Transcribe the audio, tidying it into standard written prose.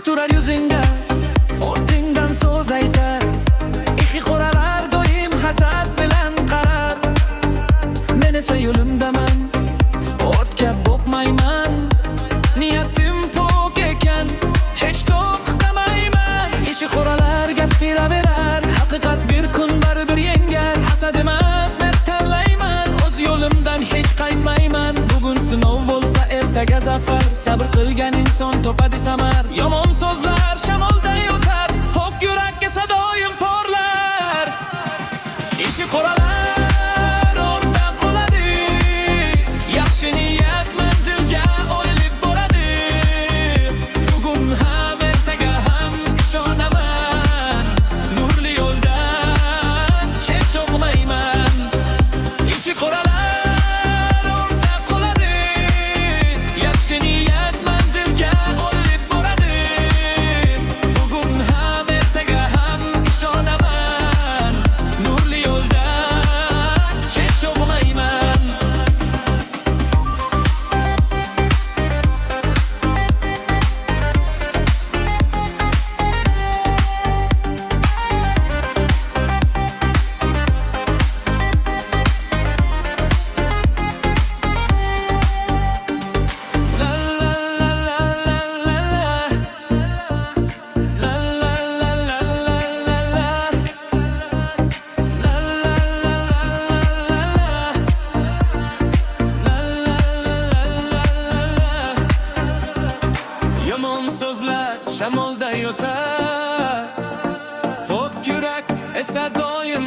turar yuzingda, ortingdan so'z aytar. Ikki qo'ralar doim hasad bilan qarar. Men esa yo'limdaman, ortga boqmayman. Niyatim pok ekan, hech to'xtamayman. Ikki qo'ralar gap beraverar, haqiqat bir kun baribir yengar. Hasad emas, men tanlayman, o'z yo'limdan hech qaytmayman. Bugun sinov bo'lsa, ertaga zafar. Sabr qilgan inson topadi samar. Yomon so'zlar shamolday o'tar, pok yurak esa doim porlar. Ishi qoralar o'rta qoladi, yaxshi niyat manzilga olib boradi. Bugun ham ertaga ham ishonaman, nurli yo'ldan chet sho'g'mayman. Ishi qoralar o'rta qoladi, yaxshi niyat manzilga olib boradi. Bugun ham ertaga ham ishonaman, nurli yo'ldan chet sho'g'mayman. Yomon so'zlar shamolday o'tar, pok yurak esa doim